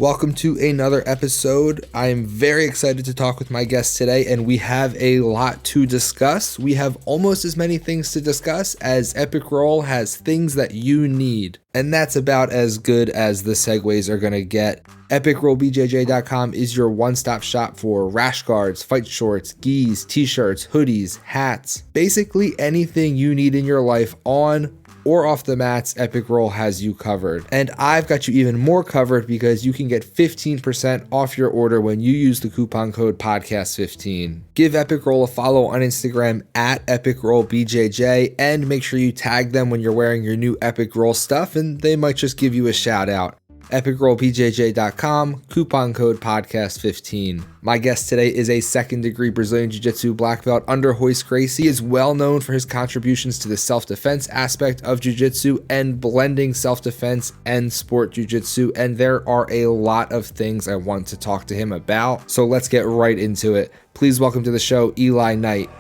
Welcome to another episode. I am very excited to talk with my guest today, and we have a lot to discuss. We have almost as many things to discuss as Epic Roll has things that you need, and that's about as good as the segues are going to get. EpicRollBJJ.com is your one-stop shop for rash guards, fight shorts, gis, t-shirts, hoodies, hats, basically anything you need in your life on or off the mats. Epic Roll has you covered. And I've got you even more covered because you can get 15% off your order when you use the coupon code podcast15. Give Epic Roll a follow on Instagram at EpicRollBJJ and make sure you tag them when you're wearing your new Epic Roll stuff and they might just give you a shout out. EpicRollBJJ.com, coupon code podcast15. My guest today is a second-degree Brazilian Jiu-Jitsu black belt under Royce Gracie. He is well known for his contributions to the self-defense aspect of Jiu-Jitsu and blending self-defense and sport Jiu-Jitsu, and there are a lot of things I want to talk to him about, so let's get right into it. Please welcome to the show, Eli Knight.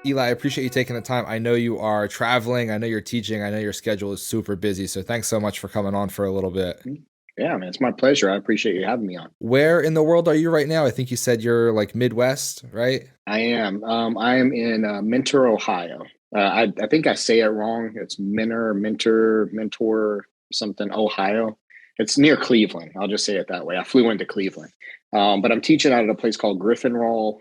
Eli, I appreciate you taking the time. I know you are traveling. I know you're teaching. I know your schedule is super busy. So thanks so much for coming on for a little bit. Yeah, man, it's my pleasure. I appreciate you having me on. Where in the world are you right now? I think you said you're like Midwest, right? I am. I am in Mentor, Ohio. I think I say it wrong. It's Mentor, something, Ohio. It's near Cleveland. I'll just say it that way. I flew into Cleveland. But I'm teaching out at a place called Griffin Roll.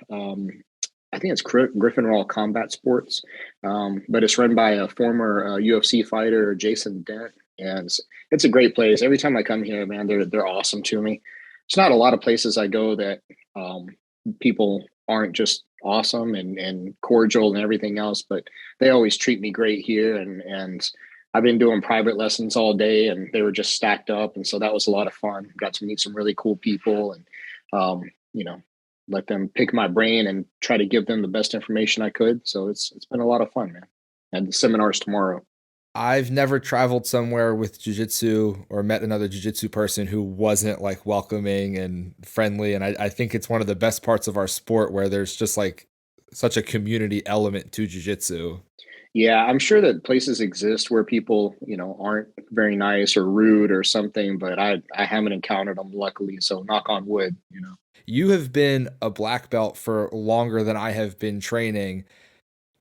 I think it's Griffin Roll Combat Sports, but it's run by a former UFC fighter, Jason Dent, and it's a great place. Every time I come here, man, they're awesome to me. It's not a lot of places I go that people aren't just awesome and cordial and everything else, but they always treat me great here. And I've been doing private lessons all day, and they were just stacked up, and so that was a lot of fun. Got to meet some really cool people, and let them pick my brain and try to give them the best information I could. So it's been a lot of fun, man. And the seminars tomorrow. I've never traveled somewhere with jiu-jitsu or met another jiu-jitsu person who wasn't like welcoming and friendly. And I think it's one of the best parts of our sport where there's just like such a community element to jiu-jitsu. Yeah, I'm sure that places exist where people, aren't very nice or rude or something, but I haven't encountered them, luckily. So knock on wood. You have been a black belt for longer than I have been training.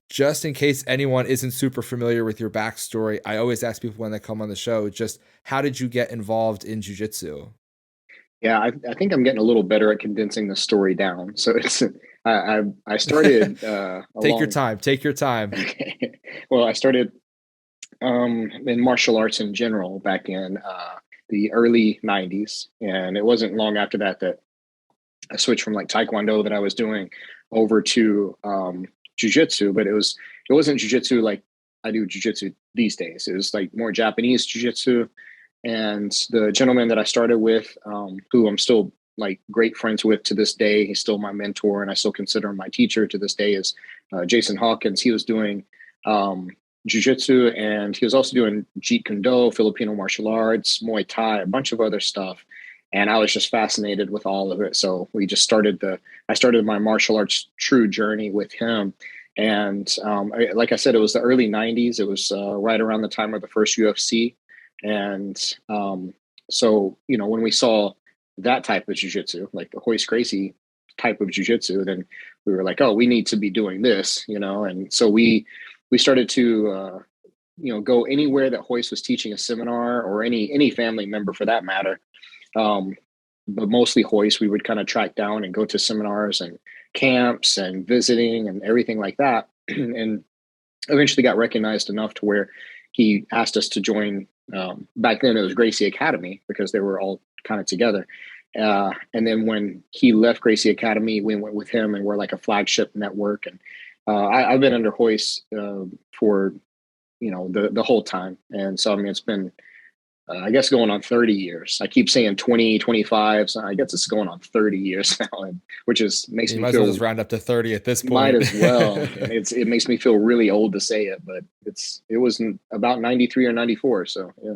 Just in case anyone isn't super familiar with your backstory, I always ask people when they come on the show, just how did you get involved in jiu-jitsu? Yeah, I think I'm getting a little better at condensing the story down. So it's I started Take your time. Take your time. Well, I started in martial arts in general back in the early 90s. And it wasn't long after that I switched from like Taekwondo that I was doing over to Jiu-Jitsu, but it wasn't Jiu-Jitsu like I do Jiu-Jitsu these days. It was like more Japanese Jiu-Jitsu. And the gentleman that I started with, who I'm still like great friends with to this day, he's still my mentor and I still consider him my teacher to this day, is Jason Hawkins. He was doing Jiu-Jitsu, and he was also doing Jeet Kune Do, Filipino martial arts, Muay Thai, a bunch of other stuff. And I was just fascinated with all of it. So we just I started my martial arts true journey with him. And like I said, it was the early 90s. It was right around the time of the first UFC. And so, when we saw that type of jiu-jitsu, like the Royce Gracie type of jiu-jitsu, then we were like, oh, we need to be doing this, and so we started to, go anywhere that Royce was teaching a seminar, or any family member for that matter. But mostly Royce, we would kind of track down and go to seminars and camps and visiting and everything like that. And eventually got recognized enough to where he asked us to join. Back then it was Gracie Academy because they were all kind of together. And then when he left Gracie Academy, we went with him, and we're like a flagship network. And I've been under Royce for, the whole time. And so, I mean, it's been, I guess, going on 30 years. I keep saying 20, 25. So I guess it's going on 30 years now, which makes me might feel. As well just round up to 30 at this point. Might as well. It makes me feel really old to say it, but it was about 93 or 94. So yeah.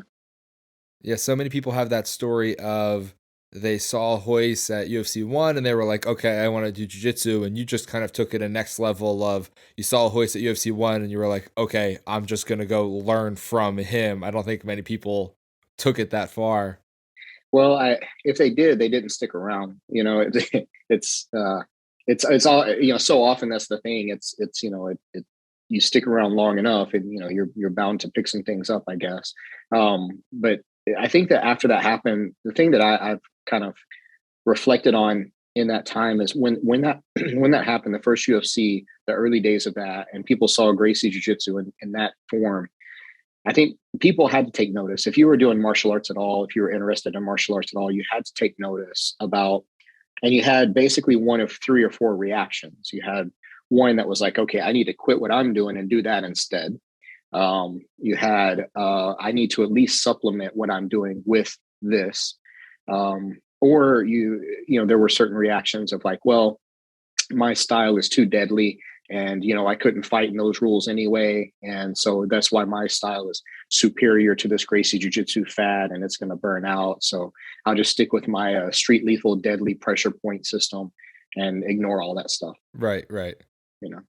Yeah. So many people have that story of they saw Royce at UFC 1 and they were like, okay, I want to do jiu-jitsu. And you just kind of took it a next level of you saw Royce at UFC 1 and you were like, okay, I'm just going to go learn from him. I don't think many people took it that far. Well, if they did, they didn't stick around. It's it's all, so often that's the thing. It's you stick around long enough, and you're bound to pick some things up, I guess. But I think that after that happened, the thing that I've kind of reflected on in that time is when that when that happened, the first UFC, the early days of that, and people saw Gracie Jiu Jitsu in that form. I think people had to take notice. If you were doing martial arts at all, if you were interested in martial arts at all, you had to take notice about, and you had basically one of three or four reactions. You had one that was like, okay, I need to quit what I'm doing and do that instead. You had, I need to at least supplement what I'm doing with this. Or there were certain reactions of like, well, my style is too deadly, and I couldn't fight in those rules anyway, and so that's why my style is superior to this Gracie jiu-jitsu fad, and it's going to burn out, so I'll just stick with my street lethal deadly pressure point system and ignore all that stuff. Right, right.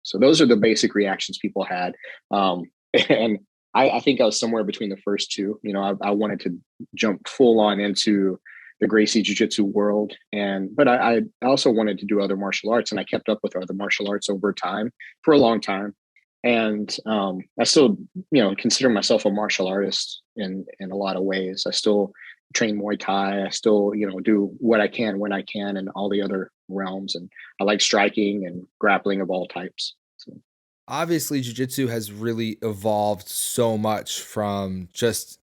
So those are the basic reactions people had. And I think I was somewhere between the first two. I wanted to jump full on into the Gracie Jiu-Jitsu world, but I also wanted to do other martial arts, and I kept up with other martial arts over time for a long time. And I still, consider myself a martial artist in a lot of ways. I still train Muay Thai. I still, do what I can when I can in all the other realms. And I like striking and grappling of all types. So. Obviously, jiu-jitsu has really evolved so much from just,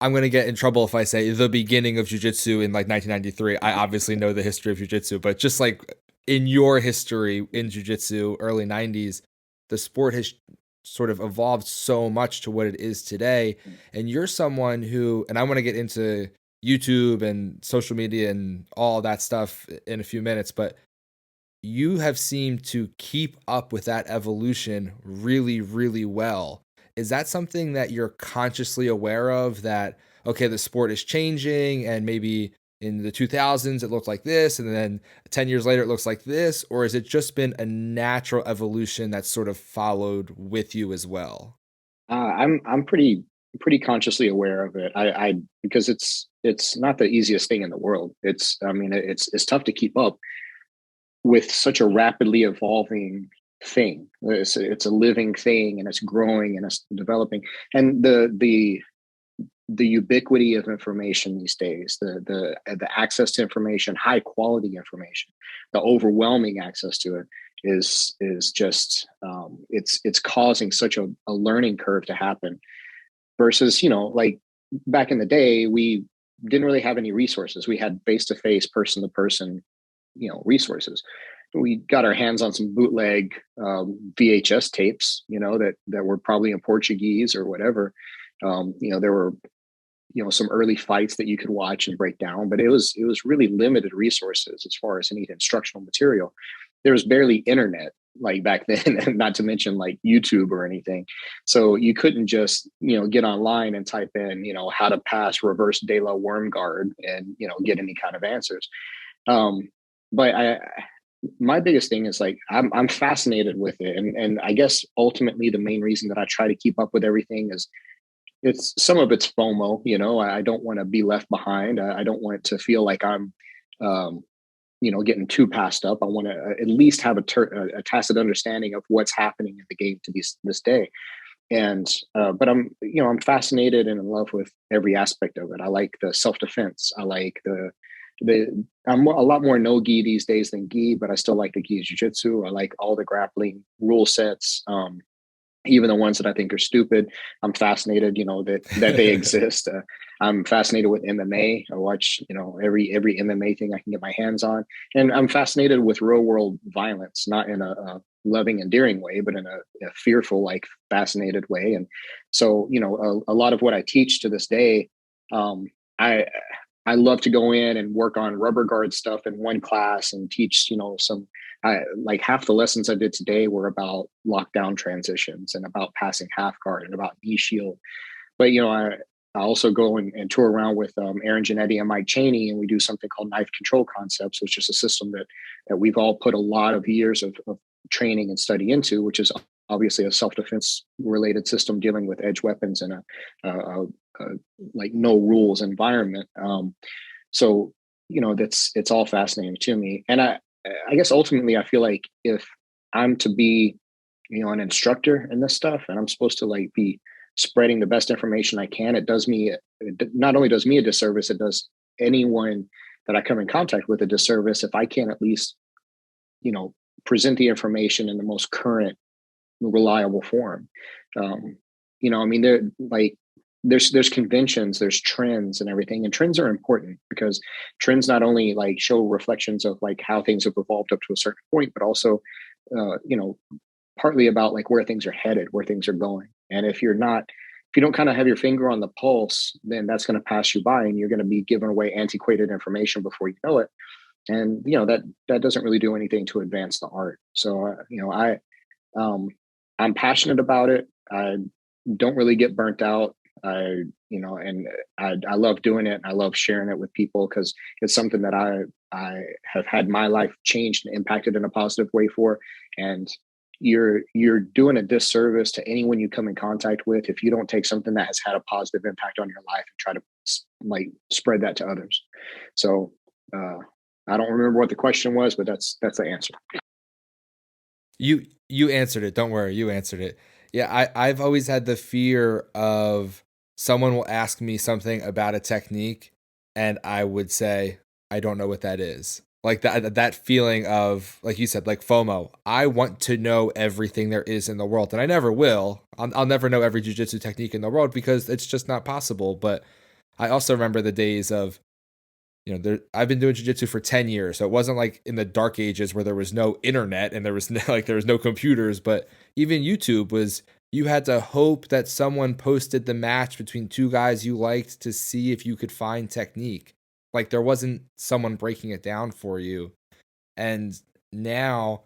I'm going to get in trouble if I say the beginning of jiu-jitsu in like 1993. I obviously know the history of jiu-jitsu, but just like in your history in jiu-jitsu, early 90s, the sport has sort of evolved so much to what it is today. And you're someone who, and I want to get into YouTube and social media and all that stuff in a few minutes, but you have seemed to keep up with that evolution really, really well. Is that something that you're consciously aware of, that, okay, the sport is changing and maybe in the 2000s it looked like this and then 10 years later it looks like this? Or has it just been a natural evolution that's sort of followed with you as well? I'm pretty consciously aware of it. I because it's not the easiest thing in the world. It's tough to keep up with such a rapidly evolving thing. It's a living thing, and it's growing and it's developing. And the ubiquity of information these days, the access to information, high quality information, the overwhelming access to it is just it's causing such a learning curve to happen. Versus, like back in the day, we didn't really have any resources. We had face to face, person to person, resources. We got our hands on some bootleg VHS tapes, that were probably in Portuguese or whatever. There were some early fights that you could watch and break down, but it was really limited resources as far as any instructional material. There was barely internet like back then, not to mention like YouTube or anything. So you couldn't just get online and type in how to pass reverse de la worm guard and get any kind of answers. But my biggest thing is like I'm fascinated with it, and I guess ultimately the main reason that I try to keep up with everything is some of it's FOMO. I don't want to be left behind. I don't want it to feel like I'm getting too passed up. I want to at least have a tacit understanding of what's happening in the game to this day. And but I'm fascinated and in love with every aspect of it. I like the self-defense. I like I'm a lot more no gi these days than gi, but I still like the gi jiu-jitsu. I like all the grappling rule sets, even the ones that I think are stupid. I'm fascinated, that they exist. I'm fascinated with MMA. I watch, every MMA thing I can get my hands on, and I'm fascinated with real world violence, not in a loving, endearing way, but in a fearful, like fascinated way. And so, a lot of what I teach to this day, I I love to go in and work on rubber guard stuff in one class and teach, like half the lessons I did today were about lockdown transitions and about passing half guard and about knee shield. But, I also go and tour around with Aaron Janetti and Mike Chaney, and we do something called Knife Control Concepts, which is a system that we've all put a lot of years of training and study into, which is obviously a self-defense related system dealing with edge weapons in a like no rules environment. So it's all fascinating to me, and I guess ultimately I feel like if I'm to be an instructor in this stuff, and I'm supposed to like be spreading the best information I can, it not only does me a disservice, it does anyone that I come in contact with a disservice if I can't at least present the information in the most current, reliable form. I mean, there's conventions, there's trends and everything, and trends are important because trends not only like show reflections of like how things have evolved up to a certain point, but also partly about like where things are headed, where things are going. And if you don't kind of have your finger on the pulse, then that's going to pass you by, and you're going to be giving away antiquated information before you know it. And that doesn't really do anything to advance the art. So I'm passionate about it. I don't really get burnt out. I love doing it. I love sharing it with people because it's something that I have had my life changed and impacted in a positive way for. And you're doing a disservice to anyone you come in contact with if you don't take something that has had a positive impact on your life and try to like spread that to others. So I don't remember what the question was, but that's the answer. You answered it. Don't worry, you answered it. Yeah, I've always had the fear of someone will ask me something about a technique and I would say, I don't know what that is. Like that feeling of, like you said, like FOMO. I want to know everything there is in the world, and I never will. I'll never know every jiu-jitsu technique in the world because it's just not possible. But I also remember the days of, I've been doing jiu-jitsu for 10 years. So it wasn't like in the dark ages where there was no internet and there was no computers, but even YouTube you had to hope that someone posted the match between two guys you liked to see if you could find technique. Like there wasn't someone breaking it down for you. And now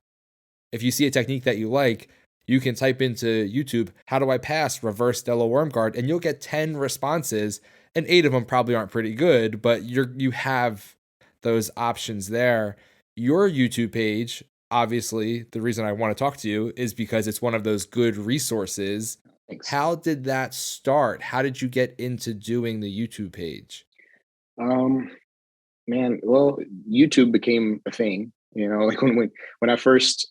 if you see a technique that you like, you can type into YouTube, how do I pass reverse Della worm guard? And you'll get 10 responses, and 8 of them probably aren't pretty good, but you have those options there. Your YouTube page, obviously, the reason I want to talk to you is because it's one of those good resources. Thanks. How did that start? How did you get into doing the YouTube page? Man, well, YouTube became a thing, like when I first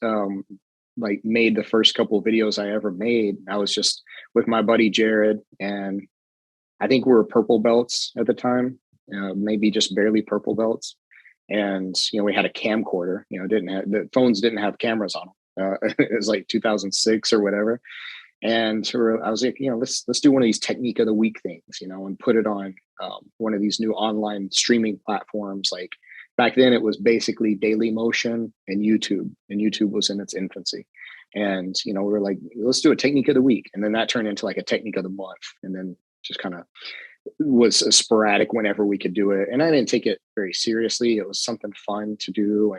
like made the first couple of videos I ever made, I was just with my buddy Jared, and I think we were purple belts at the time, maybe just barely purple belts. And we had a camcorder. The phones didn't have cameras on them. It was like 2006 or whatever. And I was like, let's do one of these technique of the week things, and put it on one of these new online streaming platforms. Like back then, it was basically Daily Motion and YouTube was in its infancy. And we were like, let's do a technique of the week, and then that turned into like a technique of the month, and then just kind of was sporadic whenever we could do it. And I didn't take it very seriously. It was something fun to do,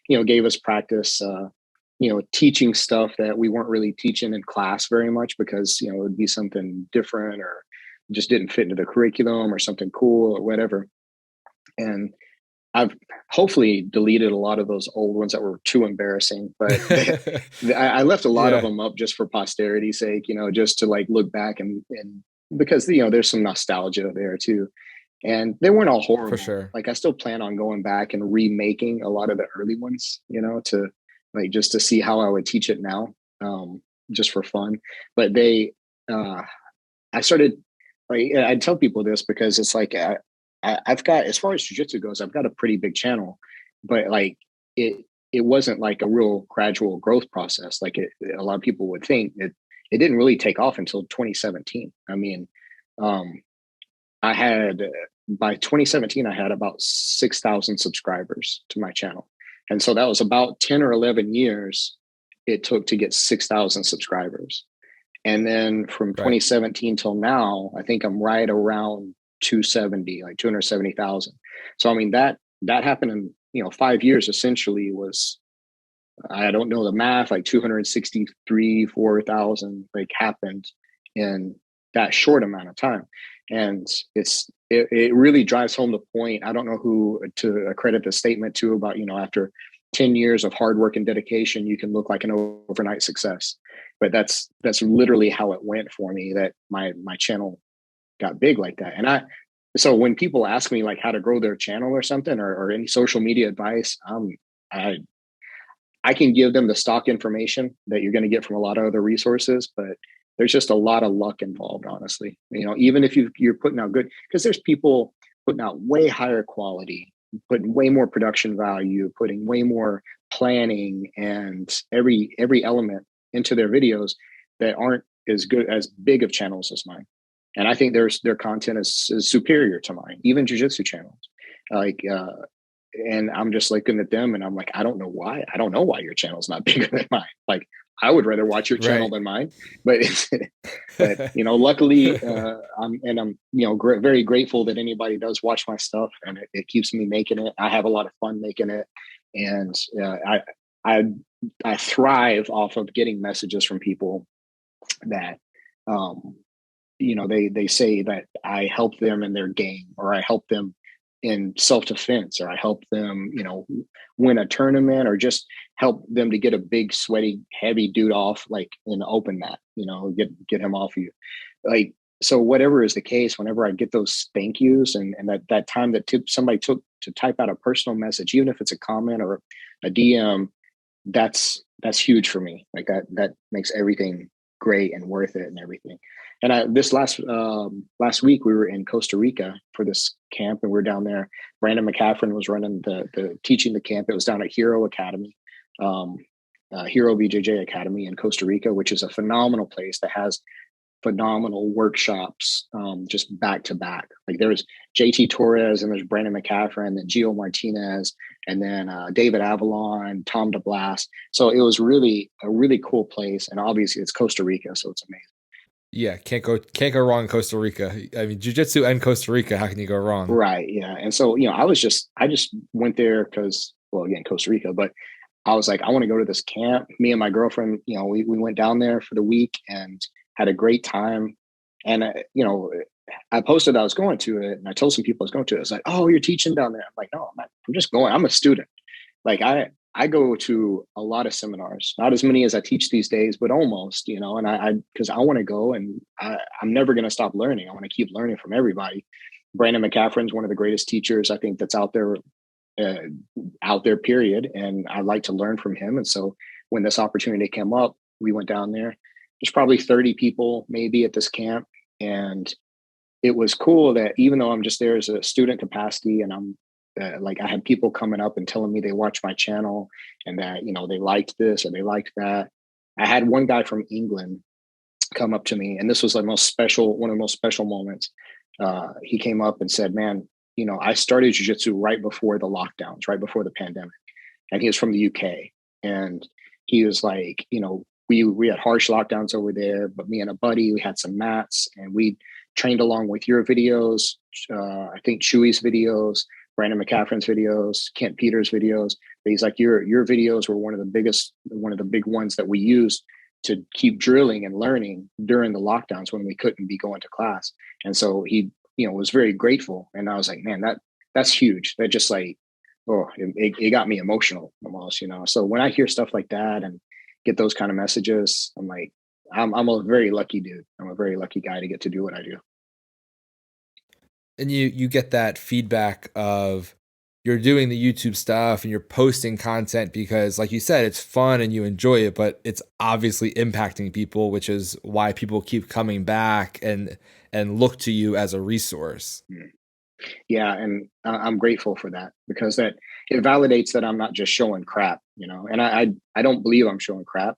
and gave us practice. Teaching stuff that we weren't really teaching in class very much because, it would be something different or just didn't fit into the curriculum or something cool or whatever. And I've hopefully deleted a lot of those old ones that were too embarrassing, but I left a lot of them up just for posterity's sake, just to like look back and because, there's some nostalgia there too. And they weren't all horrible. For sure. Like I still plan on going back and remaking a lot of the early ones, to like just to see how I would teach it now, just for fun. But I started like I tell people this because it's like I've got, as far as jiu-jitsu goes, I've got a pretty big channel, but like it wasn't like a real gradual growth process like a lot of people would think. It didn't really take off until 2017. I mean, I had by 2017 I had about 6,000 subscribers to my channel. And so that was about 10 or 11 years it took to get 6,000 subscribers. And then from 2017 till now, I think I'm right around 270, like 270,000. So, I mean, that happened in, 5 years essentially was, I don't know the math, like 263, 4,000 like happened in that short amount of time. And it really drives home the point. I don't know who to accredit the statement to about, after 10 years of hard work and dedication, you can look like an overnight success. But that's literally how it went for me, that my channel got big like that. And so when people ask me like how to grow their channel or something, or any social media advice, I I can give them the stock information that you're going to get from a lot of other resources, but there's just a lot of luck involved, honestly. Even if you're putting out good, because there's people putting out way higher quality, putting way more production value, putting way more planning and every element into their videos that aren't as good, as big of channels as mine. And I think their content is superior to mine, even jiu-jitsu channels. Like and I'm just looking at them and I'm like, I don't know why. I don't know why your channel's not bigger than mine. Like, I would rather watch your channel Right. than mine. But luckily, I'm very grateful that anybody does watch my stuff, and it keeps me making it. I have a lot of fun making it, and I I thrive off of getting messages from people that they say that I help them in their game, or I help them in self-defense, or I help them, win a tournament, or just help them to get a big, sweaty, heavy dude off, like in the open mat, get him off you. Like, so whatever is the case, whenever I get those thank yous, and that time that somebody took to type out a personal message, even if it's a comment or a DM, that's huge for me. Like that makes everything great and worth it and everything. And this last week we were in Costa Rica for this camp, and we are down there. Brandon McCaffrey was running the teaching the camp. It was down at Hero Academy, Hero BJJ Academy in Costa Rica, which is a phenomenal place that has phenomenal workshops, just back to back. Like there's JT Torres, and there's Brandon McCaffrey, and then Gio Martinez, and then David Avalon, Tom DeBlas. So it was really a really cool place, and obviously it's Costa Rica, so it's amazing. Yeah, can't go wrong in Costa Rica. I mean, jiu-jitsu and Costa Rica, how can you go wrong? Right. Yeah. And so, I just went there because, well, again, Costa Rica, but I was like, I want to go to this camp. Me and my girlfriend, we went down there for the week and had a great time. And, I posted I was going to it, and I told some people I was going to it. It's like, oh, you're teaching down there. I'm like, no, I'm not. I'm just going. I'm a student. Like I go to a lot of seminars, not as many as I teach these days, but almost, and because I want to go, and I'm never going to stop learning. I want to keep learning from everybody. Brandon McCaffrey is one of the greatest teachers I think that's uh, out there, period. And I like to learn from him. And so when this opportunity came up, we went down there. There's probably 30 people maybe at this camp. And it was cool that even though I'm just there as a student capacity, and I'm like, I had people coming up and telling me they watched my channel, and that, they liked this or they liked that. I had one guy from England come up to me, and this was one of the most special moments. He came up and said, man, I started jiu-jitsu right before the lockdowns, right before the pandemic. And he was from the UK. And he was like, we had harsh lockdowns over there, but me and a buddy, we had some mats, and we trained along with your videos. I think Chewy's videos, Brandon McCaffrey's videos, Kent Peters' videos. But he's like, your videos were one of the big ones that we used to keep drilling and learning during the lockdowns when we couldn't be going to class. And so he, was very grateful. And I was like, man, that's huge. That just like, it got me emotional almost, So when I hear stuff like that and get those kind of messages, I'm like, I'm a very lucky dude. I'm a very lucky guy to get to do what I do. And you get that feedback of you're doing the YouTube stuff and you're posting content because, like you said, it's fun and you enjoy it, but it's obviously impacting people, which is why people keep coming back and look to you as a resource. Yeah, and I'm grateful for that, because that it validates that I'm not just showing crap, And I don't believe I'm showing crap.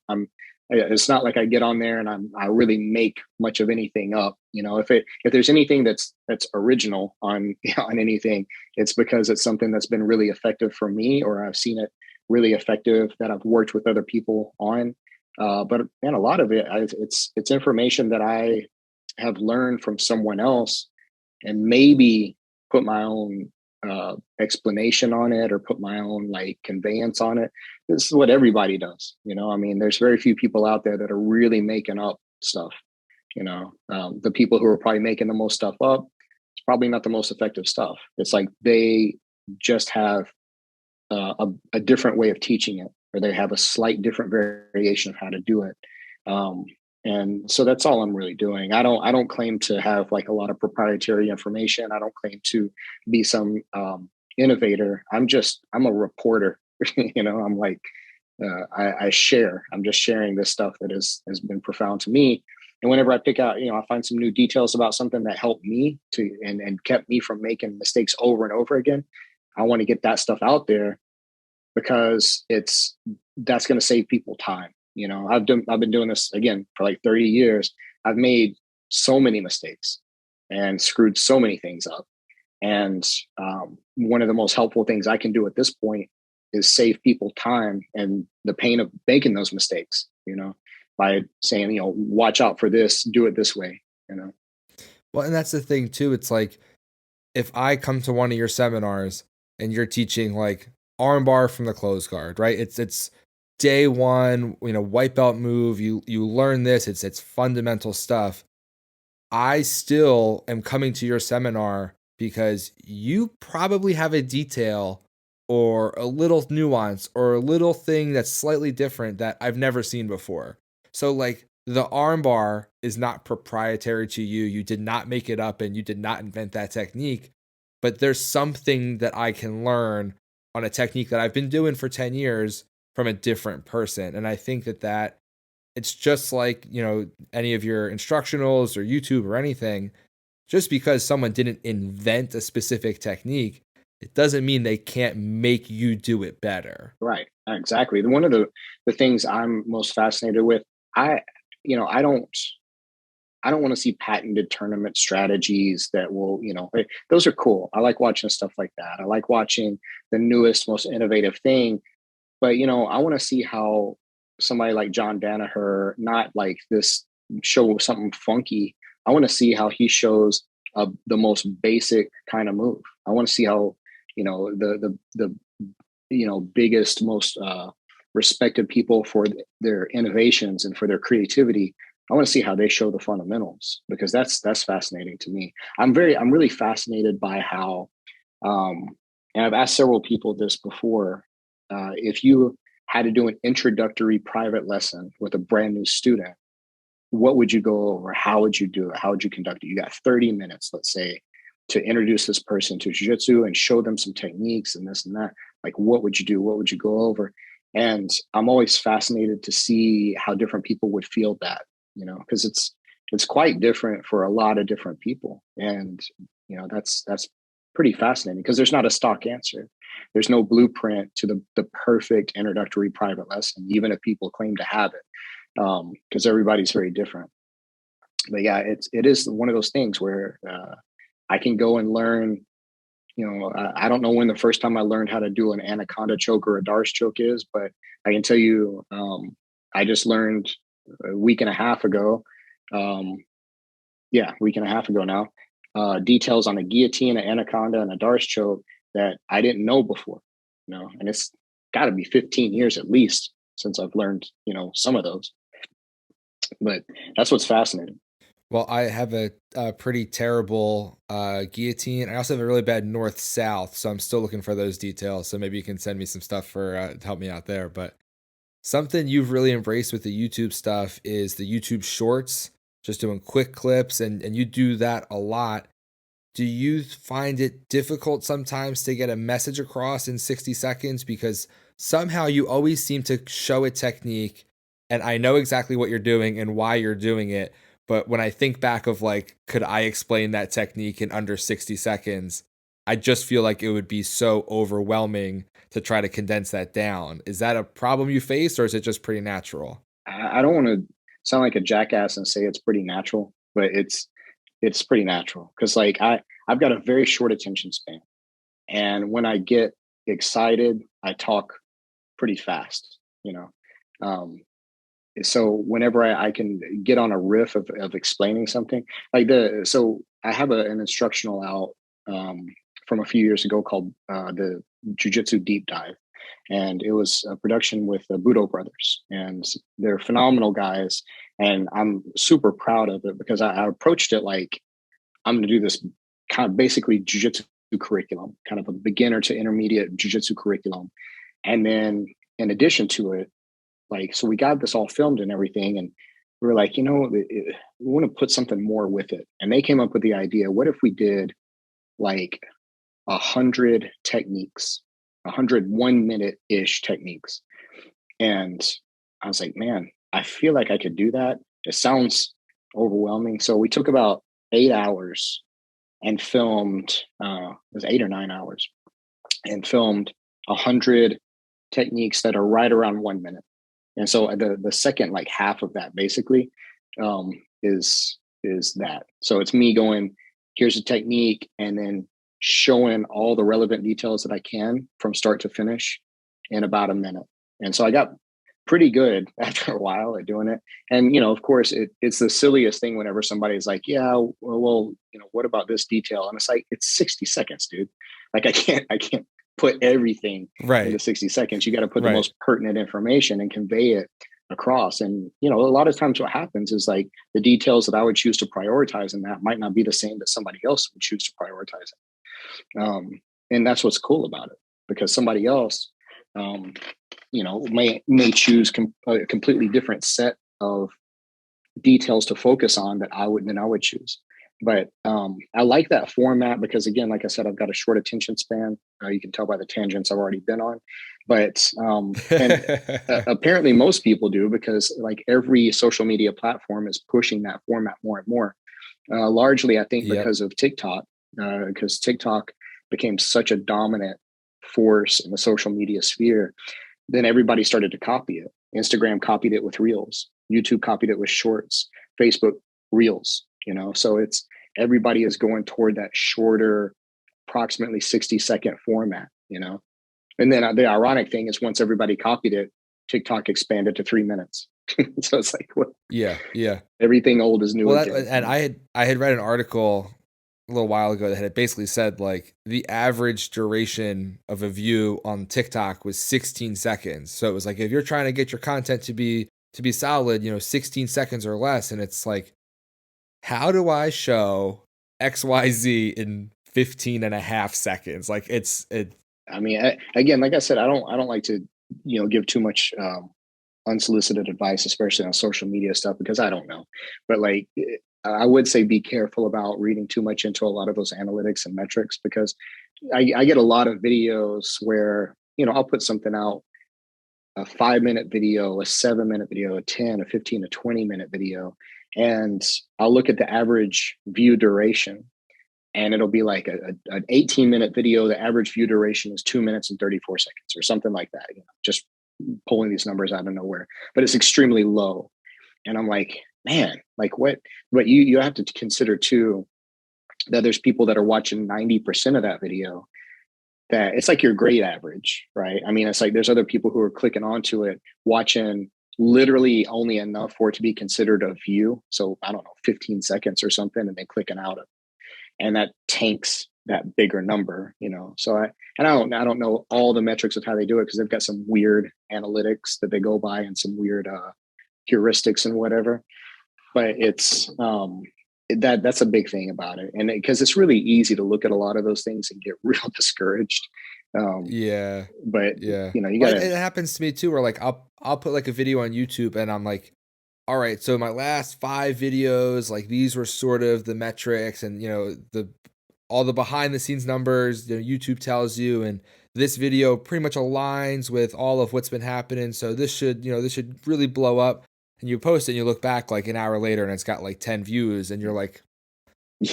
It's not like I get on there and I really make much of anything up. If there's anything that's original on on anything, it's because it's something that's been really effective for me, or I've seen it really effective that I've worked with other people on. But man, a lot of it's information that I have learned from someone else, and maybe put my own explanation on it, or put my own like conveyance on it. This is what everybody does. I mean, there's very few people out there that are really making up stuff. The people who are probably making the most stuff up, it's probably not the most effective stuff. It's like they just have a different way of teaching it, or they have a slight different variation of how to do it. And so that's all I'm really doing. I don't claim to have like a lot of proprietary information. I don't claim to be some innovator. I'm a reporter. I'm like I share. I'm just sharing this stuff that has been profound to me. And whenever I pick out, I find some new details about something that helped me to and kept me from making mistakes over and over again. I want to get that stuff out there because that's going to save people time. I've been doing this again for like 30 years. I've made so many mistakes and screwed so many things up. And one of the most helpful things I can do at this point is save people time and the pain of making those mistakes, by saying, watch out for this, do it this way. Well, and that's the thing too. It's like if I come to one of your seminars and you're teaching like armbar from the close guard, right? It's day one, white belt move. You learn this. It's fundamental stuff. I still am coming to your seminar because you probably have a detail or a little nuance or a little thing that's slightly different that I've never seen before. So like the armbar is not proprietary to you. You did not make it up and you did not invent that technique, but there's something that I can learn on a technique that I've been doing for 10 years from a different person. And I think that it's just like, any of your instructionals or YouTube or anything, just because someone didn't invent a specific technique, it doesn't mean they can't make you do it better. Right. Exactly. One of the things I'm most fascinated with, I, I don't want to see patented tournament strategies that will, those are cool. I like watching stuff like that. I like watching the newest, most innovative thing. But, I want to see how somebody like John Danaher, not like this show something funky. I want to see how he shows the most basic kind of move. I want to see how, the biggest, most respected people for their innovations and for their creativity. I want to see how they show the fundamentals, because that's fascinating to me. I'm really fascinated by how, and I've asked several people this before, if you had to do an introductory private lesson with a brand new student, what would you go over? How would you do it? How would you conduct it? You got 30 minutes, let's say, to introduce this person to Jiu Jitsu and show them some techniques and this and that. Like, what would you do? What would you go over? And I'm always fascinated to see how different people would feel that, because it's quite different for a lot of different people. And, that's pretty fascinating, because there's not a stock answer. There's no blueprint to the perfect introductory private lesson, even if people claim to have it, because everybody's very different. But yeah, it is one of those things where I can go and learn. I don't know when the first time I learned how to do an anaconda choke or a Darce choke is, but I can tell you, I just learned a week and a half ago. Week and a half ago now. Details on a guillotine, an anaconda, and a Darce choke that I didn't know before. And it's got to be 15 years at least since I've learned, some of those. But that's what's fascinating. Well, I have a pretty terrible guillotine. I also have a really bad north-south, so I'm still looking for those details. So maybe you can send me some stuff to help me out there. But something you've really embraced with the YouTube stuff is the YouTube shorts, just doing quick clips, and you do that a lot. Do you find it difficult sometimes to get a message across in 60 seconds? Because somehow you always seem to show a technique, and I know exactly what you're doing and why you're doing it. But when I think back of like, could I explain that technique in under 60 seconds? I just feel like it would be so overwhelming to try to condense that down. Is that a problem you face, or is it just pretty natural? I don't want to sound like a jackass and say it's pretty natural, but it's pretty natural, because like I've got a very short attention span, and when I get excited, I talk pretty fast. So whenever I can get on a riff of explaining something, so I have an instructional out from a few years ago called the Jiu Jitsu Deep Dive. And it was a production with the Budo brothers, and they're phenomenal guys. And I'm super proud of it because I approached it like I'm going to do this kind of basically jujitsu curriculum, kind of a beginner to intermediate jujitsu curriculum. And then in addition to it, like, so we got this all filmed and everything. And we were like, we want to put something more with it. And they came up with the idea, what if we did like 100 techniques, 101 minute-ish techniques? And I was like, man, I feel like I could do that. It sounds overwhelming. So we took about 8 hours and filmed, it was 8 or 9 hours, and filmed 100 techniques that are right around 1 minute. And so the second like half of that basically is that. So it's me going, here's a technique, and then showing all the relevant details that I can from start to finish in about a minute. And so I got pretty good after a while at doing it. And, of course, it's the silliest thing whenever somebody's like, yeah, well, what about this detail? And it's like, it's 60 seconds, dude. Like I can't put everything into 60 seconds. You got to put the most pertinent information and convey it across. And, a lot of times what happens is like the details that I would choose to prioritize in that might not be the same that somebody else would choose to prioritize it. And that's what's cool about it, because somebody else, may choose a completely different set of details to focus on that I would choose. But I like that format because, again, like I said, I've got a short attention span. You can tell by the tangents I've already been on. But and apparently most people do, because like every social media platform is pushing that format more and more. Largely, I think because of TikTok, because TikTok became such a dominant force in the social media sphere. Then everybody started to copy it. Instagram copied it with Reels. YouTube copied it with Shorts. Facebook Reels. So it's everybody is going toward that shorter, approximately 60-second format. And then the ironic thing is, once everybody copied it, TikTok expanded to 3 minutes. So it's like, what? Yeah. Everything old is new. Well, again. and I had read an article a little while ago that had basically said like the average duration of a view on TikTok was 16 seconds. So it was like, if you're trying to get your content to be solid, 16 seconds or less. And it's like, how do I show XYZ in 15 and a half seconds? Like I mean, again, like I said, I don't like to, give too much unsolicited advice, especially on social media stuff, because I don't know. But like, I would say be careful about reading too much into a lot of those analytics and metrics, because I get a lot of videos where, I'll put something out, a 5-minute video, a 7-minute video, a 10, a 15, a 20-minute video. And I'll look at the average view duration, and it'll be like an 18-minute video. The average view duration is 2 minutes and 34 seconds or something like that. Just pulling these numbers out of nowhere, but it's extremely low. And I'm like, man, like what? But you have to consider too that there's people that are watching 90% of that video. That it's like your grade average, right? I mean, it's like there's other people who are clicking onto it, watching literally only enough for it to be considered a view. So I don't know, 15 seconds or something, and then clicking out of it. And that tanks that bigger number, So I don't know all the metrics of how they do it, because they've got some weird analytics that they go by and some weird heuristics and whatever. But it's that's a big thing about it, and because it's really easy to look at a lot of those things and get real discouraged. But you got it happens to me too, where like I'll put like a video on YouTube and I'm like, all right, so my last 5 videos, like these were sort of the metrics and all the behind the scenes numbers YouTube tells you, and this video pretty much aligns with all of what's been happening, so this should really blow up. And you post it and you look back like an hour later and it's got like 10 views, and you're like,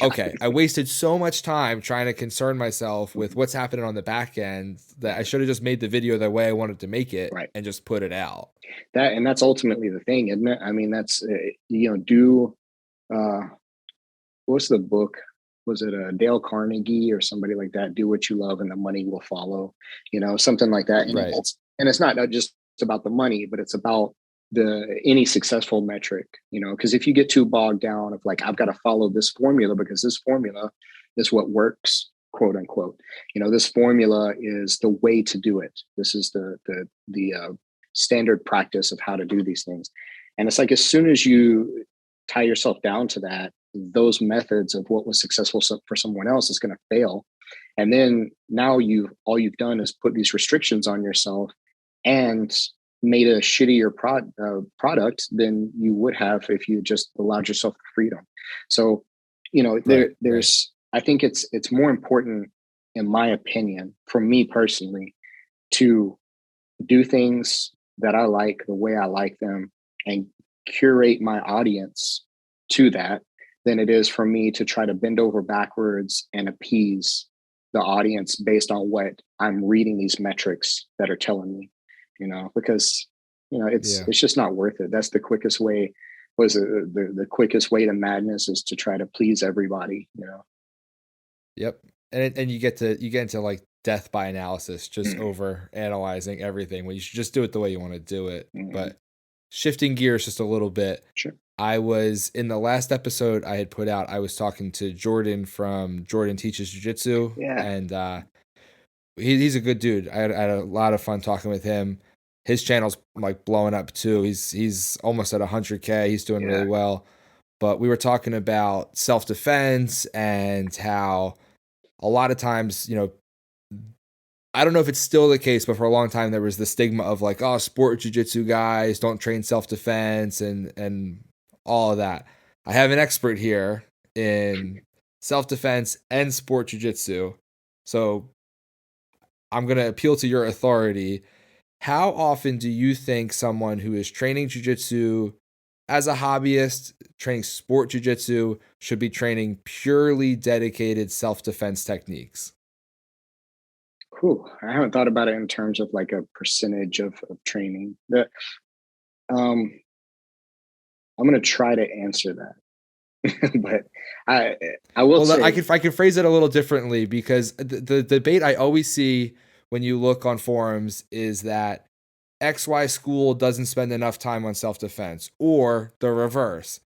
okay, I wasted so much time trying to concern myself with what's happening on the back end that I should have just made the video the way I wanted to make it, and just put it out. That's ultimately the thing, isn't it? I mean, that's what's the book? Was it Dale Carnegie or somebody like that? Do what you love and the money will follow, something like that. And it's not just about the money, but it's about any successful metric, because if you get too bogged down of like, I've got to follow this formula because this formula is what works, quote unquote, this formula is the way to do it. This is the standard practice of how to do these things. And it's like as soon as you tie yourself down to that, those methods of what was successful for someone else is going to fail. And then now all you've done is put these restrictions on yourself and made a shittier product than you would have if you just allowed yourself freedom. So, there's I think it's more important, in my opinion, for me personally, to do things that I like the way I like them and curate my audience to that than it is for me to try to bend over backwards and appease the audience based on what I'm reading these metrics that are telling me, because it's just not worth it. That's the quickest way. The quickest way to madness is to try to please everybody. Yep. And you get into like death by analysis, just over analyzing everything when you should just do it the way you want to do it. But shifting gears just a little bit. Sure. I was in the last episode I had put out, I was talking to Jordan from Jordan Teaches Jiu Jitsu. Yeah. And he's a good dude. I had a lot of fun talking with him. His channel's like blowing up too. He's almost at 100K. He's doing really well. But we were talking about self-defense and how a lot of times, I don't know if it's still the case, but for a long time there was the stigma of like, oh, sport jiu-jitsu guys don't train self-defense and all of that. I have an expert here in self-defense and sport jiu-jitsu. So I'm going to appeal to your authority. How often do you think someone who is training jiu-jitsu as a hobbyist, training sport jiu-jitsu, should be training purely dedicated self-defense techniques? I haven't thought about it in terms of like a percentage of training. I'm going to try to answer that, but I will say I can phrase it a little differently, because the debate I always see when you look on forums is that XY school doesn't spend enough time on self-defense, or the reverse.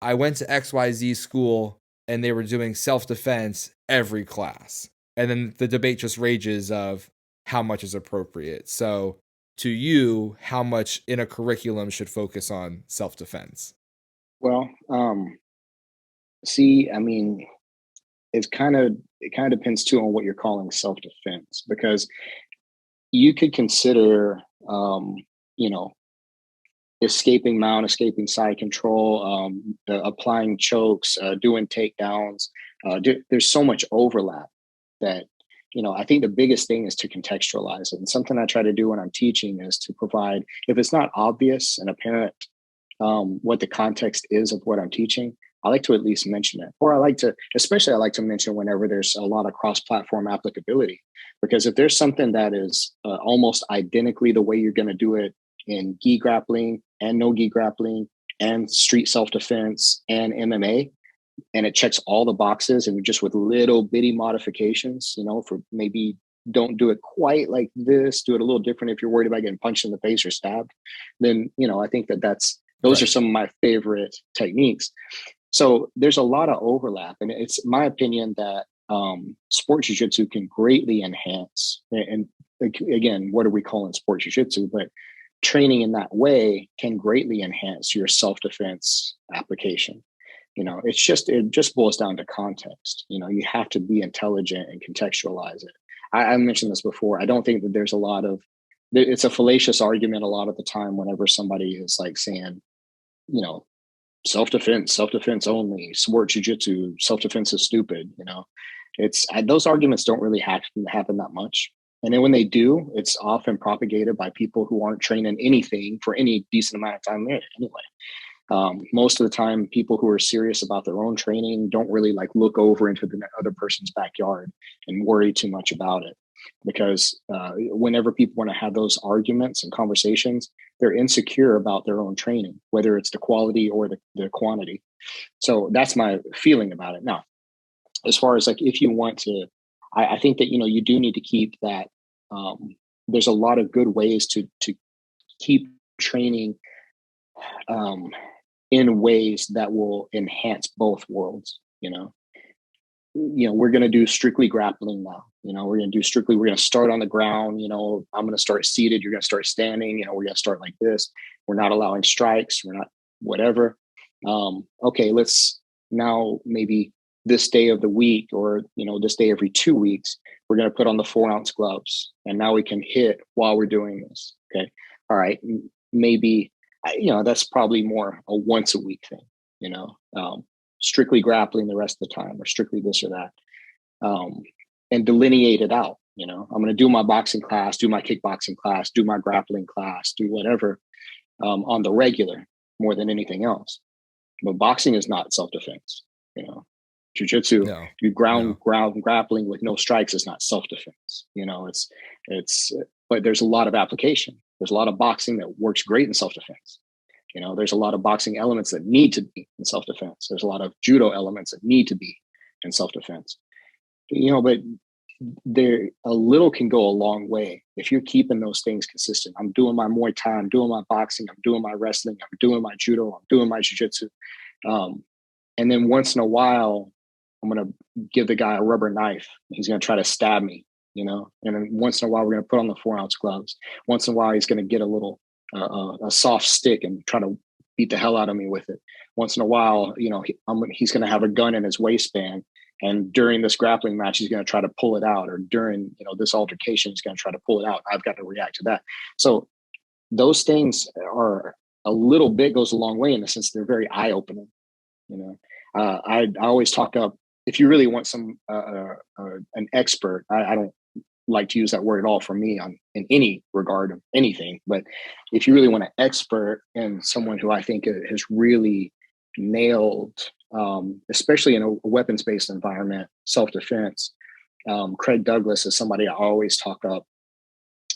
I went to XYZ school and they were doing self-defense every class. And then the debate just rages of how much is appropriate. So to you, how much in a curriculum should focus on self-defense? Well, see, I mean, it kind of depends too on what you're calling self-defense, because you could consider, escaping mount, escaping side control, applying chokes, doing takedowns. There's so much overlap that, I think the biggest thing is to contextualize it. And something I try to do when I'm teaching is to provide, if it's not obvious and apparent what the context is of what I'm teaching, I like to at least mention it. Or I like to mention whenever there's a lot of cross-platform applicability. Because if there's something that is almost identically the way you're going to do it in gi grappling and no gi grappling and street self-defense and MMA, and it checks all the boxes, and just with little bitty modifications, for maybe don't do it quite like this, do it a little different if you're worried about getting punched in the face or stabbed, then, I think those are some of my favorite techniques. So there's a lot of overlap, and it's my opinion that sport jiu-jitsu can greatly enhance, and again, what are we calling sport jiu-jitsu? But training in that way can greatly enhance your self-defense application. It just boils down to context. You have to be intelligent and contextualize it. I mentioned this before. I don't think that there's it's a fallacious argument a lot of the time whenever somebody is like saying, self-defense only, sport jiu-jitsu, self-defense is stupid. Those arguments don't really happen that much. And then when they do, it's often propagated by people who aren't training anything for any decent amount of time anyway. Most of the time, people who are serious about their own training don't really like look over into the other person's backyard and worry too much about it. Because whenever people want to have those arguments and conversations, they're insecure about their own training, whether it's the quality or the quantity. So that's my feeling about it. Now, as far as like, if you want to, I think that, you do need to keep that. There's a lot of good ways to keep training in ways that will enhance both worlds. We're going to do strictly grappling now. We're going to do strictly, we're going to start on the ground. I'm going to start seated. You're going to start standing. We're going to start like this. We're not allowing strikes. We're not whatever. Okay, let's now maybe this day of the week or, this day every 2 weeks, we're going to put on the 4-ounce gloves. And now we can hit while we're doing this. Okay. All right. Maybe, that's probably more a once a week thing, strictly grappling the rest of the time or strictly this or that. And delineate it out. I'm going to do my boxing class, do my kickboxing class, do my grappling class, do whatever on the regular more than anything else. But boxing is not self-defense. Jiu-jitsu, No. you ground grappling with no strikes is not self-defense. But there's a lot of application. There's a lot of boxing that works great in self-defense. There's a lot of boxing elements that need to be in self-defense. There's a lot of judo elements that need to be in self-defense. But there a little can go a long way if you're keeping those things consistent. I'm doing my Muay Thai, I'm doing my boxing, I'm doing my wrestling, I'm doing my judo, I'm doing my jiu-jitsu. And then once in a while, I'm going to give the guy a rubber knife. He's going to try to stab me, and then once in a while, we're going to put on the 4-ounce gloves. Once in a while, he's going to get a little, a soft stick and try to beat the hell out of me with it. Once in a while, he's going to have a gun in his waistband. And during this grappling match, he's going to try to pull it out, or during, this altercation, he's going to try to pull it out. I've got to react to that. So those things are a little bit goes a long way in the sense they're very eye-opening. I always talk up, if you really want an expert, I don't like to use that word at all for me in any regard of anything. But if you really want an expert and someone who I think has really nailed, especially in a weapons-based environment, self-defense, Craig Douglas is somebody I always talk up.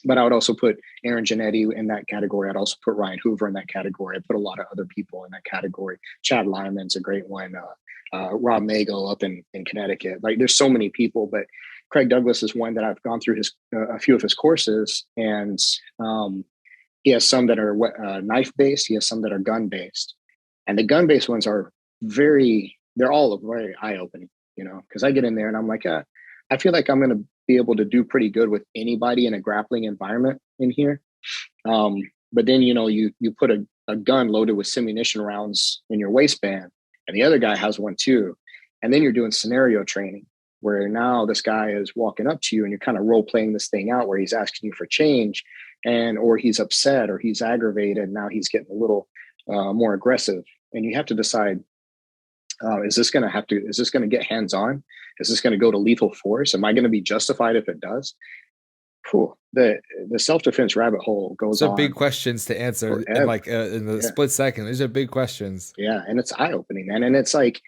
But I would also put Aaron Giannetti in that category. I'd also put Ryan Hoover in that category. I put a lot of other people in that category. Chad Lyman's a great one. Rob Mago up in Connecticut. Like, there's so many people, but Craig Douglas is one that I've gone through a few of his courses, and he has some that are knife-based. He has some that are gun-based. And the gun-based ones are they're all very eye-opening, because I get in there and I'm like, I feel like I'm going to be able to do pretty good with anybody in a grappling environment in here. But then, you put a gun loaded with simunition rounds in your waistband, and the other guy has one too. And then you're doing scenario training where now this guy is walking up to you and you're kind of role playing this thing out where he's asking you for change, or he's upset or he's aggravated. And now he's getting a little more aggressive. And you have to decide, is this going to get hands-on? Is this going to go to lethal force? Am I going to be justified if it does? Cool. The self-defense rabbit hole goes on. Those are big questions to answer in the split second. These are big questions. Yeah. And it's eye-opening, man. And it's like,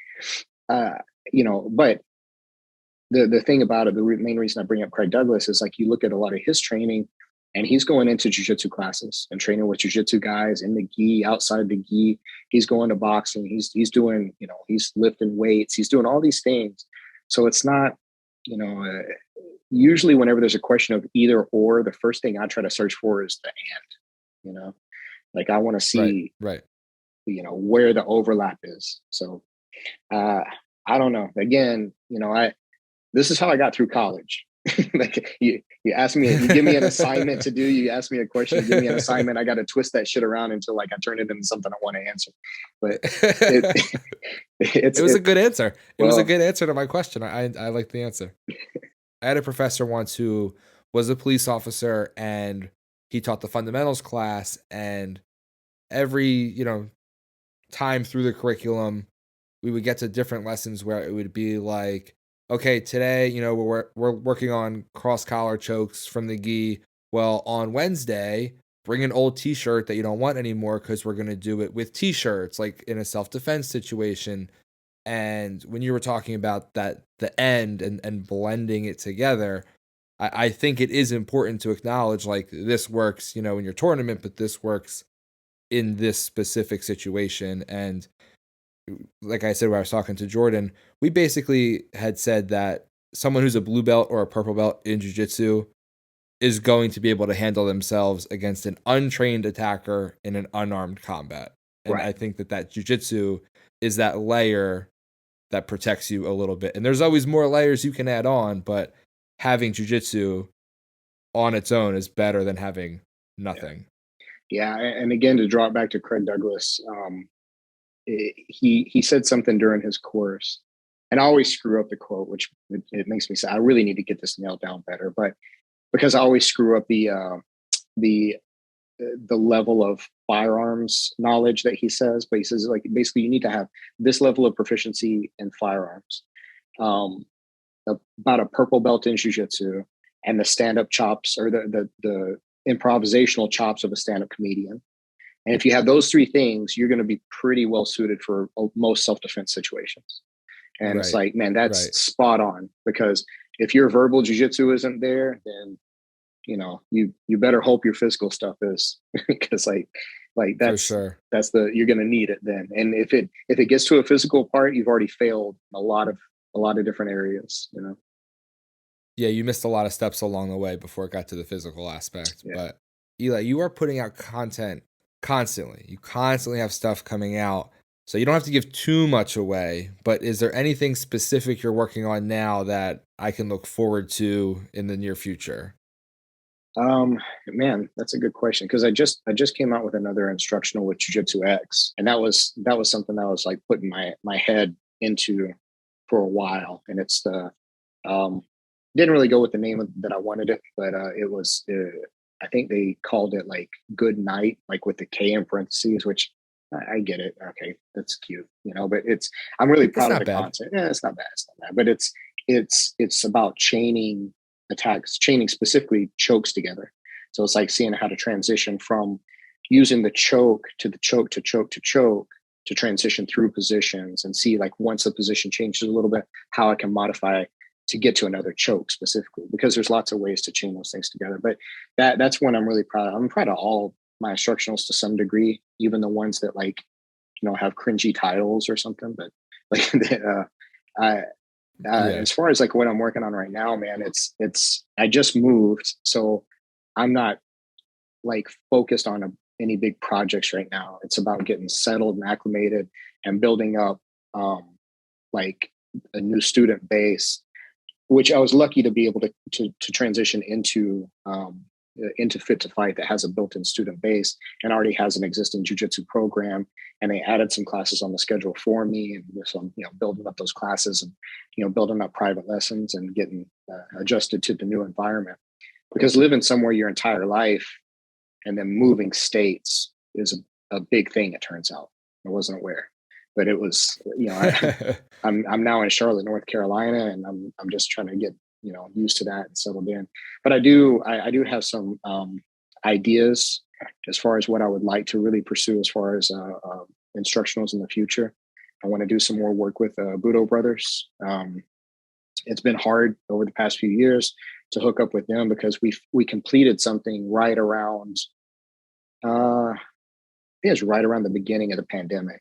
but the thing about it, the main reason I bring up Craig Douglas is like, you look at a lot of his training, and he's going into jiu-jitsu classes and training with jiu-jitsu guys in the gi, outside the gi. He's going to boxing. He's doing, he's lifting weights. He's doing all these things. So it's not, usually whenever there's a question of either or, the first thing I try to search for is the and, like I want to see, right. Where the overlap is. So I don't know. Again, this is how I got through college. Like you ask me, you give me an assignment to do, you ask me a question, you give me an assignment, I got to twist that shit around until like I turn it into something I want to answer. But it was a good answer. It was a good answer to my question. I like the answer. I had a professor once who was a police officer, and he taught the fundamentals class, and every, time through the curriculum, we would get to different lessons where it would be like, okay, today, we're working on cross collar chokes from the gi. Well, on Wednesday, bring an old t-shirt that you don't want anymore, because we're going to do it with t-shirts, like in a self-defense situation. And when you were talking about that, the end and blending it together, I think it is important to acknowledge, like, this works, in your tournament, but this works in this specific situation. And like I said, when I was talking to Jordan, we basically had said that someone who's a blue belt or a purple belt in jiu-jitsu is going to be able to handle themselves against an untrained attacker in an unarmed combat. And right. I think that jiu-jitsu is that layer that protects you a little bit. And there's always more layers you can add on, but having jujitsu on its own is better than having Yeah. nothing. Yeah. And again, to draw it back to Craig Douglas, he said something during his course, and I always screw up the quote, which it makes me sad. I really need to get this nailed down better, but because I always screw up the the level of firearms knowledge that he says, but he says like basically you need to have this level of proficiency in firearms, um, about a purple belt in jiu-jitsu, and the stand-up chops or the improvisational chops of a stand-up comedian. And if you have those three things, you're going to be pretty well suited for most self-defense situations. And it's Right. like, man, that's Right. spot on, because if your verbal jiu-jitsu isn't there, then you better hope your physical stuff is, because like For sure. that's the you're going to need it then. And if it gets to a physical part, you've already failed a lot of different areas. Yeah, you missed a lot of steps along the way before it got to the physical aspect. Yeah. But Eli, you are putting out content constantly. You constantly have stuff coming out. So you don't have to give too much away, but is there anything specific you're working on now that I can look forward to in the near future? um Man, that's a good question, because I just came out with another instructional with Jiu-Jitsu X, and that was something that I was like putting my head into for a while. And it's the um didn't really go with the name that I wanted it, but it was I think they called it like Good Night, like with the K in parentheses, which I get it. Okay, that's cute. But I'm really It's proud of not the bad. concept. Yeah, it's not bad. It's not bad, but it's about chaining attacks, chaining specifically chokes together. So it's like seeing how to transition from using the choke to the choke to choke to choke to transition through positions, and see like once the position changes a little bit, how I can modify to get to another choke specifically, because there's lots of ways to chain those things together. But that's one I'm really proud of. I'm proud of all my instructionals to some degree, even the ones that like have cringy titles or something. But like I Yeah. as far as like what I'm working on right now, man, it's I just moved, so I'm not like focused on any big projects right now. It's about getting settled and acclimated and building up, um, like a new student base, which I was lucky to be able to transition into Fit to Fight, that has a built-in student base and already has an existing jujitsu program. And they added some classes on the schedule for me, and so I'm building up those classes, and building up private lessons and getting adjusted to the new environment. Because living somewhere your entire life and then moving states is a big thing. It turns out I wasn't aware, but it was. I'm now in Charlotte, North Carolina, and I'm just trying to get used to that and settled in. But I do have some ideas as far as what I would like to really pursue as far as instructionals in the future. I want to do some more work with Budo Brothers. It's been hard over the past few years to hook up with them, because we completed something right around I think it's right around the beginning of the pandemic.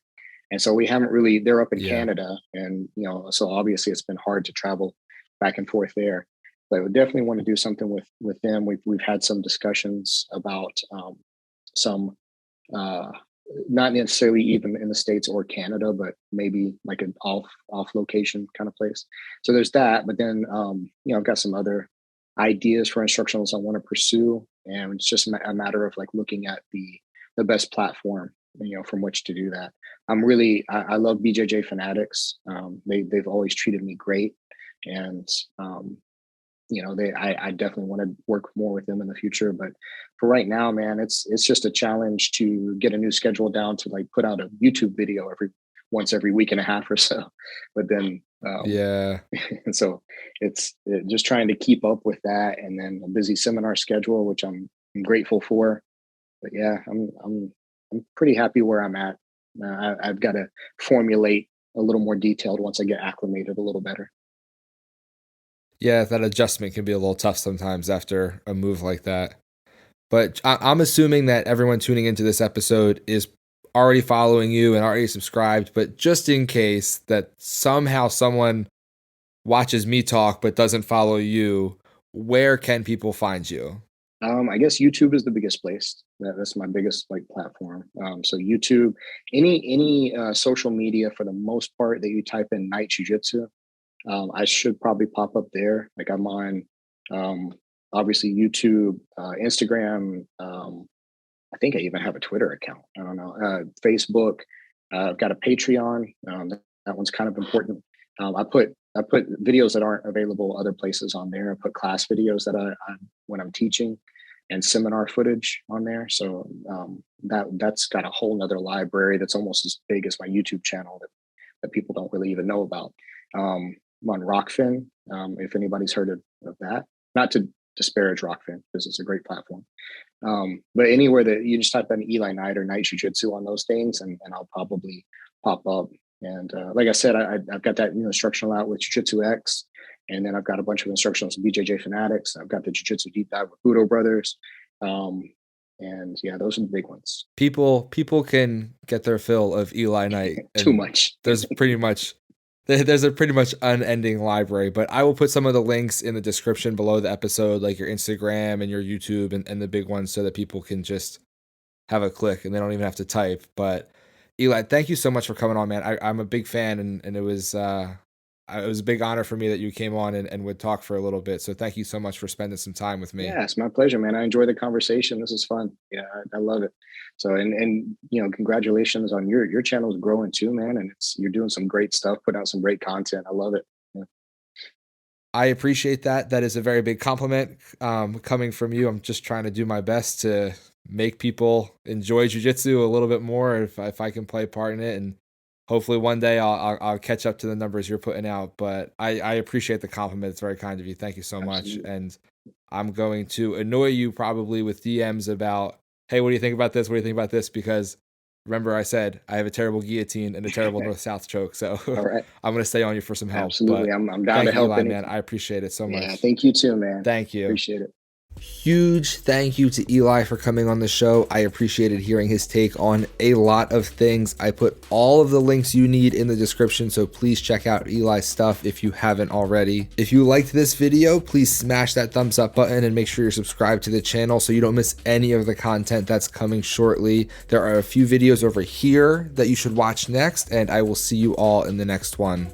And so we haven't really, they're up in Yeah. Canada, and, so obviously it's been hard to travel back and forth there. But we definitely want to do something with them. We've had some discussions about some, uh, not necessarily even in the States or Canada, but maybe like an off location kind of place. So there's that. But then, I've got some other ideas for instructionals I want to pursue. And it's just a matter of like looking at the best platform, from which to do that. I love BJJ Fanatics. They've always treated me great, and I definitely want to work more with them in the future. But for right now, man, it's just a challenge to get a new schedule down, to like put out a YouTube video every week and a half or so. But then Yeah. and so it's just trying to keep up with that, and then a busy seminar schedule, which I'm grateful for. But yeah, I'm pretty happy where I'm at. I've got to formulate a little more detailed once I get acclimated a little better. Yeah, that adjustment can be a little tough sometimes after a move like that. But I'm assuming that everyone tuning into this episode is already following you and already subscribed. But just in case that somehow someone watches me talk but doesn't follow you, where can people find you? I guess YouTube is the biggest place. That's my biggest like platform. So YouTube, any social media for the most part that you type in Night Jiu Jitsu, I should probably pop up there. Like I'm on. Um, Obviously, YouTube, Instagram. I think I even have a Twitter account. I don't know. Facebook. I've got a Patreon. That one's kind of important. I put videos that aren't available other places on there. I put class videos that I when I'm teaching, and seminar footage on there. So that's got a whole nother library that's almost as big as my YouTube channel that people don't really even know about. I'm on Rockfin. If anybody's heard of that, not to disparage Rockfin because it's a great platform. But anywhere that you just type in Eli Knight or Knight Jiu Jitsu on those things, and I'll probably pop up. And like I said, I've got that instructional out with Jiu Jitsu X, and then I've got a bunch of instructionals with BJJ Fanatics. I've got the Jiu Jitsu Deep Dive with Udo Brothers. Um, and yeah, those are the big ones. People can get their fill of Eli Knight. Too much. There's a pretty much unending library, but I will put some of the links in the description below the episode, like your Instagram and your YouTube and the big ones, so that people can just have a click and they don't even have to type. But Eli, thank you so much for coming on, man. I'm a big fan, and it was a big honor for me that you came on and would talk for a little bit. So thank you so much for spending some time with me. Yeah, it's my pleasure, man. I enjoy the conversation. This is fun. Yeah, I love it. So, and congratulations on your channel's growing too, man. And you're doing some great stuff, putting out some great content. I love it. Yeah. I appreciate that. That is a very big compliment coming from you. I'm just trying to do my best to make people enjoy jiu-jitsu a little bit more if I can play a part in it. And hopefully one day I'll catch up to the numbers you're putting out. But I appreciate the compliment. It's very kind of you. Thank you so Absolutely. much. And I'm going to annoy you probably with DMs about, hey, what do you think about this? What do you think about this? Because remember I said I have a terrible guillotine and a terrible north-south choke. So All right. I'm going to stay on you for some help. Absolutely. But I'm down thank to you, help Eli, anything. man. I appreciate it so much. Yeah, thank you too, man. Thank you. Appreciate it. Huge thank you to Eli for coming on the show. I appreciated hearing his take on a lot of things. I put all of the links you need in the description, so please check out Eli's stuff if you haven't already. If you liked this video, please smash that thumbs up button and make sure you're subscribed to the channel so you don't miss any of the content that's coming shortly. There are a few videos over here that you should watch next, and I will see you all in the next one.